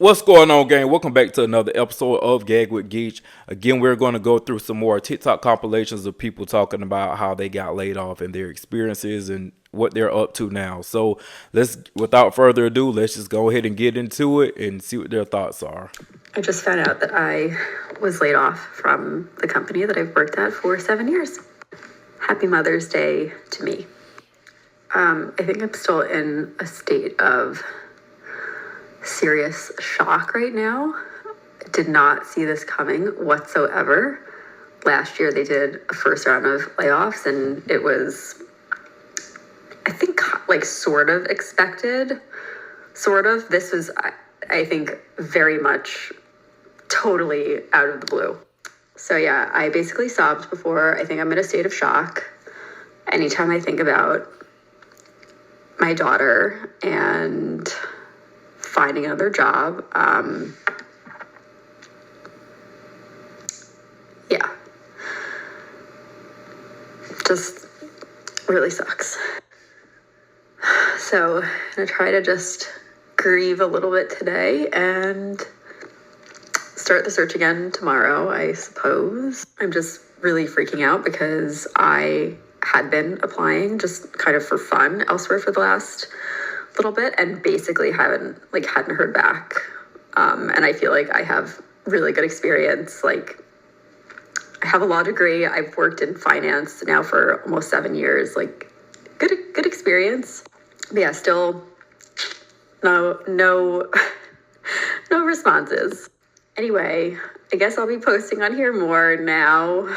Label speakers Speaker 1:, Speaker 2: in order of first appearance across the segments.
Speaker 1: What's going on, gang? Welcome back to another episode of Gag with Geach. Again, we're going to go through some more TikTok compilations of people talking about how they got laid off and their experiences and what they're up to now. So without further ado, let's just go ahead and get into it and see what their thoughts are.
Speaker 2: I just found out that I was laid off from the company that I've worked at for 7 years. Happy Mother's Day to me. I think I'm still in a state of serious shock right now. Did not see this coming whatsoever. Last year they did a first round of layoffs and it was, I think, like sort of expected. Sort of. This was, I think, very much totally out of the blue. So yeah, I basically sobbed before. I think I'm in a state of shock. Anytime I think about my daughter and finding another job, yeah, just really sucks. So I'm gonna try to just grieve a little bit today and start the search again tomorrow, I suppose. I'm just really freaking out because I had been applying just kind of for fun elsewhere for the last little bit and basically hadn't heard back. And I feel like I have really good experience. Like, I have a law degree. I've worked in finance now for almost 7 years. Like, good experience. But yeah, still no responses. Anyway, I guess I'll be posting on here more now.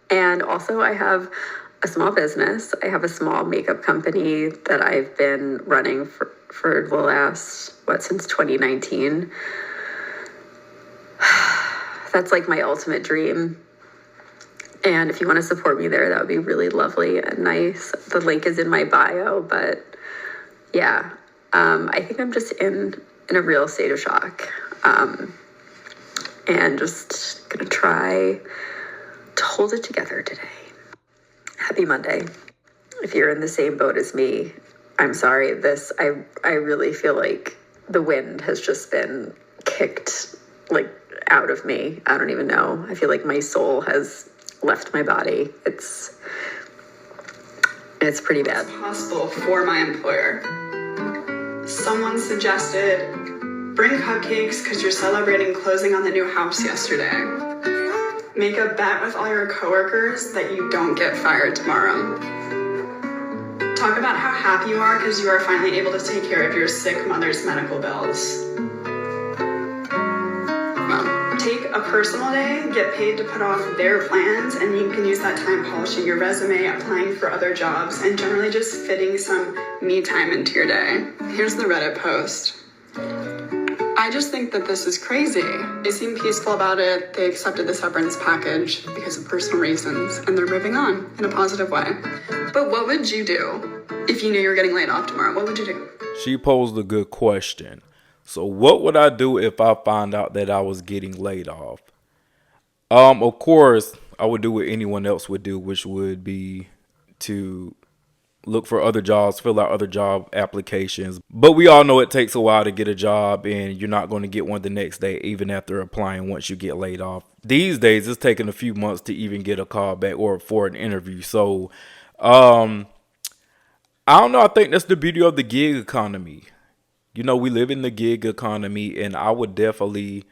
Speaker 2: And also I have a small business. I have a small makeup company that I've been running for the last, since 2019. That's like my ultimate dream. And if you want to support me there, that would be really lovely and nice. The link is in my bio, but yeah, I think I'm just in a real state of shock. And just gonna try to hold it together today. Happy Monday. If you're in the same boat as me, I'm sorry. I really feel like the wind has just been kicked like out of me. I don't even know. I feel like my soul has left my body. It's pretty bad.
Speaker 3: It's possible for my employer. Someone suggested bring cupcakes because you're celebrating closing on the new house yesterday. Make a bet with all your coworkers that you don't get fired tomorrow. Talk about how happy you are because you are finally able to take care of your sick mother's medical bills. Well, take a personal day, get paid to put off their plans, and you can use that time polishing your resume, applying for other jobs, and generally just fitting some me time into your day. Here's the Reddit post. I just think that this is crazy. They seem peaceful about it. They accepted the severance package because of personal reasons, and they're moving on in a positive way. But what would you do if you knew you were getting laid off tomorrow? What would you do?
Speaker 1: She posed a good question. So what would I do if I found out that I was getting laid off? Of course, I would do what anyone else would do, which would be to look for other jobs, fill out other job applications. But we all know it takes a while to get a job and you're not going to get one the next day, even after applying once you get laid off. These days, it's taking a few months to even get a call back or for an interview. So, I don't know. I think that's the beauty of the gig economy. You know, we live in the gig economy and I would definitely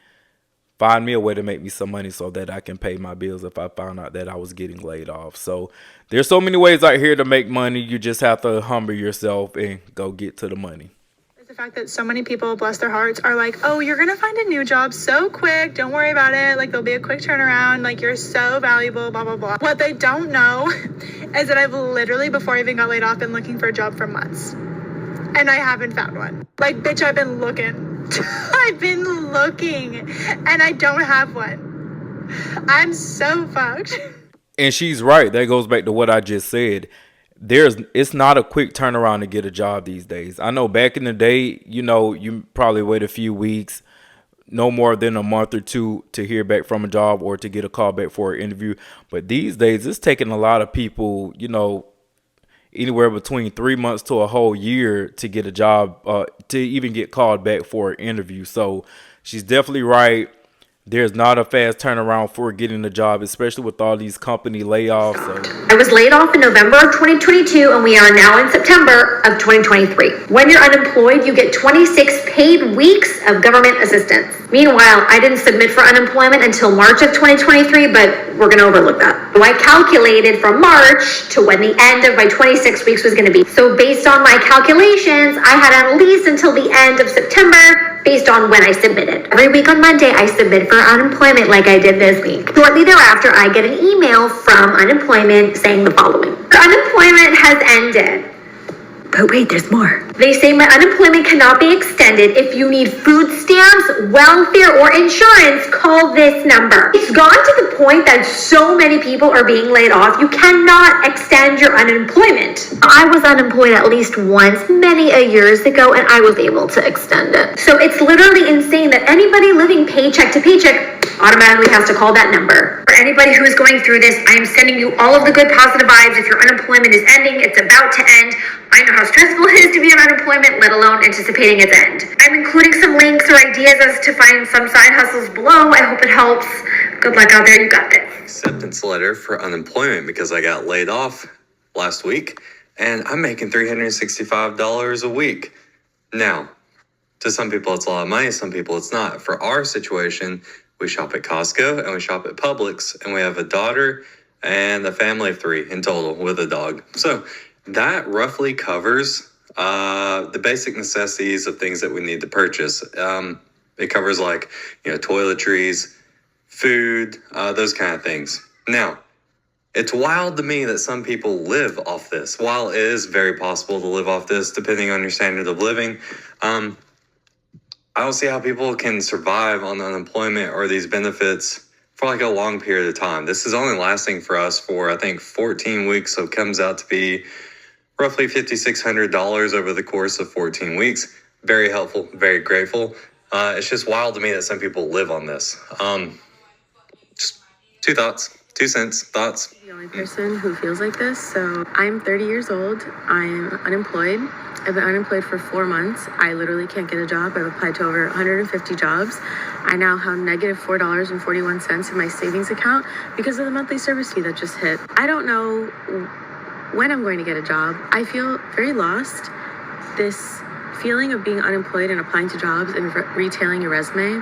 Speaker 1: find me a way to make me some money so that I can pay my bills if I found out that I was getting laid off. So there's so many ways out here to make money. You just have to humble yourself and go get to the money.
Speaker 4: It's the fact that so many people, bless their hearts, are like, oh, you're going to find a new job so quick. Don't worry about it. Like, there'll be a quick turnaround. Like, you're so valuable, blah, blah, blah. What they don't know is that I've literally, before I even got laid off, been looking for a job for months. And I haven't found one. Like, bitch, I've been looking. I've been looking and I don't have one. I'm so fucked.
Speaker 1: And she's right. That goes back to what I just said. It's not a quick turnaround to get a job these days. I know back in the day, you probably wait a few weeks, no more than a month or two to hear back from a job or to get a call back for an interview. But these days, it's taking a lot of people, anywhere between 3 months to a whole year to get a job, to even get called back for an interview. So she's definitely right. There's not a fast turnaround for getting a job, especially with all these company layoffs. So
Speaker 5: I was laid off in November of 2022, and we are now in September of 2023. When you're unemployed, you get 26 paid weeks of government assistance. Meanwhile, I didn't submit for unemployment until March of 2023, but we're going to overlook that. So I calculated from March to when the end of my 26 weeks was going to be. So based on my calculations, I had at least until the end of September based on when I submitted. Every week on Monday, I submit for unemployment like I did this week. Shortly thereafter, I get an email from unemployment saying the following. Unemployment has ended. But wait, there's more. They say my unemployment cannot be extended. If you need food stamps, welfare, or insurance, call this number. It's gone to the point that so many people are being laid off, you cannot extend your unemployment. I was unemployed at least once, many a years ago, and I was able to extend it. So it's literally insane that anybody living paycheck to paycheck automatically has to call that number. For anybody who is going through this, I am sending you all of the good positive vibes. If your unemployment is ending, it's about to end. I know how stressful it is to be on unemployment, let alone anticipating its end. I'm including some links or ideas as to find some side hustles below. I hope it helps. Good luck out there, you got this.
Speaker 6: Acceptance letter for unemployment because I got laid off last week and I'm making $365 a week. Now, to some people it's a lot of money, some people it's not. For our situation, we shop at Costco and we shop at Publix, and we have a daughter and a family of 3 in total with a dog. So that roughly covers the basic necessities of things that we need to purchase. It covers like, toiletries, food, those kind of things. Now, it's wild to me that some people live off this. While it is very possible to live off this, depending on your standard of living, I don't see how people can survive on unemployment or these benefits for like a long period of time. This is only lasting for us for, I think, 14 weeks. So it comes out to be roughly $5,600 over the course of 14 weeks. Very helpful, very grateful. It's just wild to me that some people live on this. Just 2 cents, thoughts.
Speaker 2: The only person who feels like this. So I'm 30 years old. I'm unemployed. I've been unemployed for 4 months. I literally can't get a job. I've applied to over 150 jobs. I now have negative $4.41 in my savings account because of the monthly service fee that just hit. I don't know when I'm going to get a job. I feel very lost. This feeling of being unemployed and applying to jobs and retailing your resume,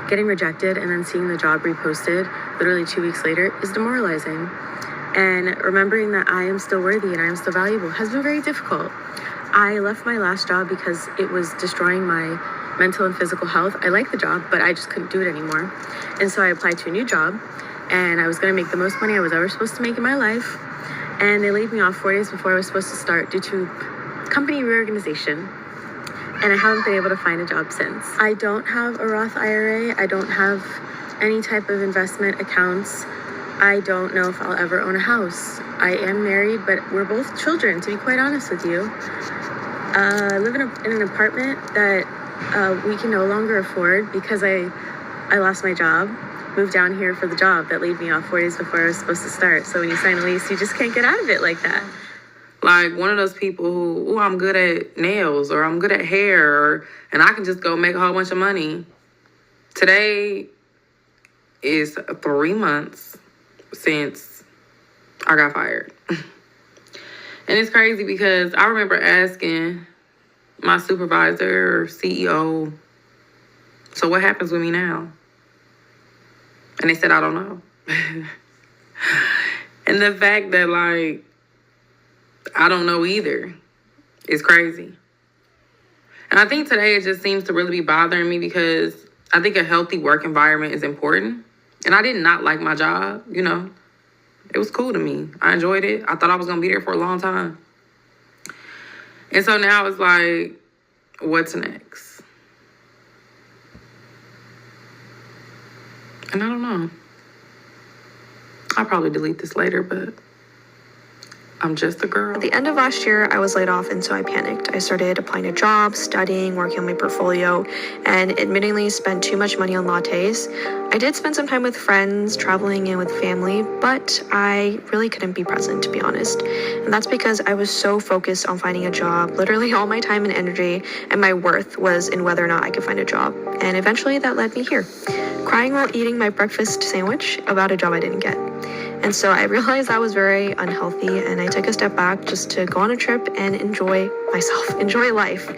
Speaker 2: getting rejected, and then seeing the job reposted literally 2 weeks later is demoralizing. And remembering that I am still worthy and I am still valuable has been very difficult. I left my last job because it was destroying my mental and physical health. I liked the job, but I just couldn't do it anymore. And so I applied to a new job, and I was going to make the most money I was ever supposed to make in my life. And they laid me off 4 days before I was supposed to start due to company reorganization. And I haven't been able to find a job since. I don't have a Roth IRA. I don't have any type of investment accounts. I don't know if I'll ever own a house. I am married, but we're both children, to be quite honest with you. I live in an apartment that we can no longer afford because I lost my job, moved down here for the job that laid me off 4 days before I was supposed to start. So when you sign a lease, you just can't get out of it like that.
Speaker 7: Like one of those people who, I'm good at nails or I'm good at hair and I can just go make a whole bunch of money. Today is 3 months since I got fired. And it's crazy because I remember asking my supervisor or CEO, so what happens with me now? And they said, I don't know. And the fact that I don't know either is crazy. And I think today it just seems to really be bothering me because I think a healthy work environment is important. And I did not like my job, It was cool to me. I enjoyed it. I thought I was going to be there for a long time. And so now it's like, what's next? And I don't know. I'll probably delete this later, but I'm just a girl.
Speaker 4: At the end of last year, I was laid off, and so I panicked. I started applying to jobs, studying, working on my portfolio, and admittingly spent too much money on lattes. I did spend some time with friends, traveling, and with family, but I really couldn't be present, to be honest. And that's because I was so focused on finding a job. Literally all my time and energy and my worth was in whether or not I could find a job. And eventually that led me here, crying while eating my breakfast sandwich about a job I didn't get. And so I realized that was very unhealthy, and I took a step back just to go on a trip and enjoy myself, enjoy life,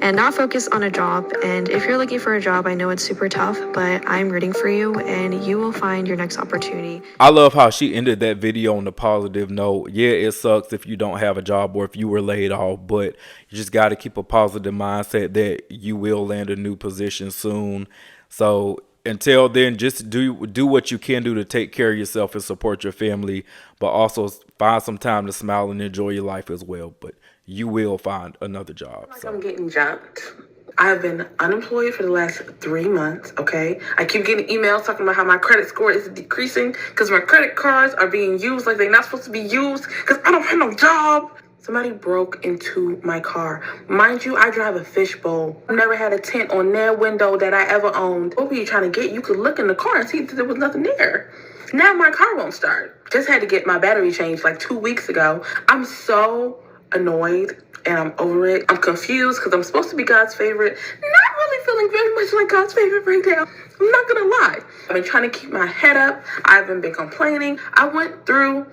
Speaker 4: and not focus on a job. And if you're looking for a job, I know it's super tough, but I'm rooting for you, and you will find your next opportunity.
Speaker 1: I love how she ended that video on a positive note. Yeah, it sucks if you don't have a job or if you were laid off, but you just got to keep a positive mindset that you will land a new position soon. So until then, just do what you can do to take care of yourself and support your family, but also find some time to smile and enjoy your life as well. But you will find another job.
Speaker 8: I'm getting jumped. I've been unemployed for the last 3 months, okay? I keep getting emails talking about how my credit score is decreasing because my credit cards are being used like they're not supposed to be used because I don't have no job. Somebody broke into my car. Mind you, I drive a fishbowl. I've never had a tint on their window that I ever owned. What were you trying to get? You could look in the car and see that there was nothing there. Now my car won't start. Just had to get my battery changed like 2 weeks ago. I'm so annoyed and I'm over it. I'm confused because I'm supposed to be God's favorite. Not really feeling very much like God's favorite right now. I'm not gonna lie. I've been trying to keep my head up. I haven't been complaining. I went through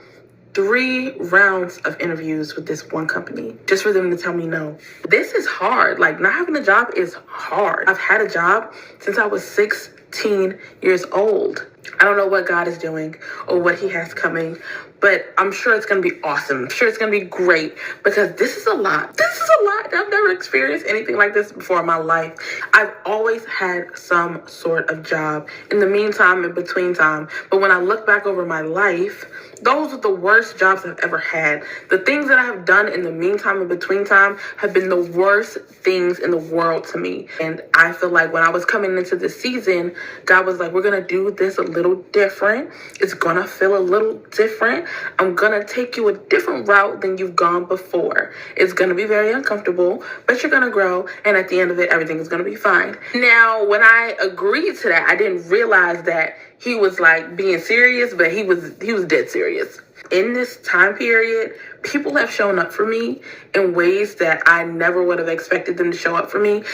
Speaker 8: 3 rounds of interviews with this one company just for them to tell me no. This is hard. Like, not having a job is hard. I've had a job since I was 16 years old. I don't know what God is doing or what he has coming, but I'm sure it's going to be awesome. I'm sure it's going to be great because this is a lot. This is a lot. I've never experienced anything like this before in my life. I've always had some sort of job in the meantime, in between time. But when I look back over my life, those are the worst jobs I've ever had. The things that I have done in the meantime and between time have been the worst things in the world to me. And I feel like when I was coming into this season, God was like, we're going to do this a little different. It's going to feel a little different. I'm going to take you a different route than you've gone before. It's going to be very uncomfortable, but you're going to grow. And at the end of it, everything is going to be fine. Now, when I agreed to that, I didn't realize that he was like being serious, but he was dead serious. In this time period, people have shown up for me in ways that I never would have expected them to show up for me.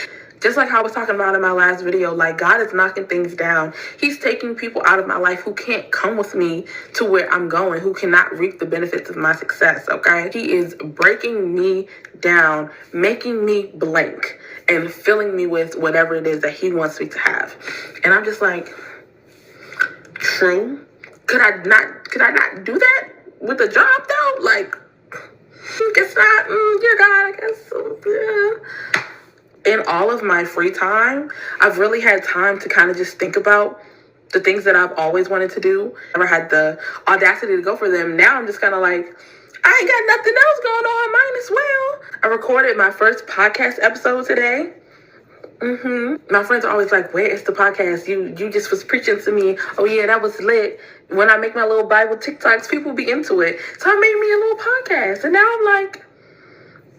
Speaker 8: Just like how I was talking about in my last video, like God is knocking things down. He's taking people out of my life who can't come with me to where I'm going, who cannot reap the benefits of my success, okay? He is breaking me down, making me blank, and filling me with whatever it is that he wants me to have. And I'm just like, true. Could I not do that with a job though? Like, guess not. Dear God, I guess. Yeah. In all of my free time, I've really had time to kind of just think about the things that I've always wanted to do. Never had the audacity to go for them. Now I'm just kind of like, I ain't got nothing else going on. Mine as well. I recorded my first podcast episode today. My friends are always like, where is the podcast? You just was preaching to me. Oh yeah, that was lit. When I make my little Bible TikToks, people be into it. So I made me a little podcast. And now I'm like,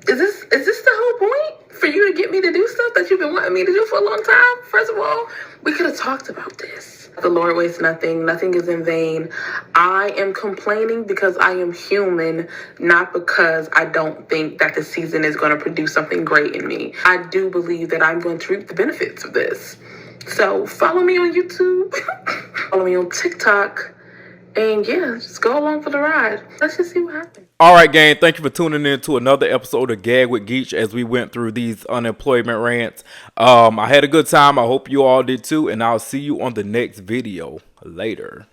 Speaker 8: is this the whole point? For you to get me to do stuff that you've been wanting me to do for a long time? First of all, we could have talked about this. The Lord wastes nothing. Nothing is in vain. I am complaining because I am human, not because I don't think that the season is going to produce something great in me. I do believe that I'm going to reap the benefits of this. So follow me on YouTube, follow me on TikTok, and yeah, just go along for the ride. Let's just see what happens.
Speaker 1: All right, gang, thank you for tuning in to another episode of Gag with Geach as we went through these unemployment rants. I had a good time. I hope you all did too, and I'll see you on the next video. Later.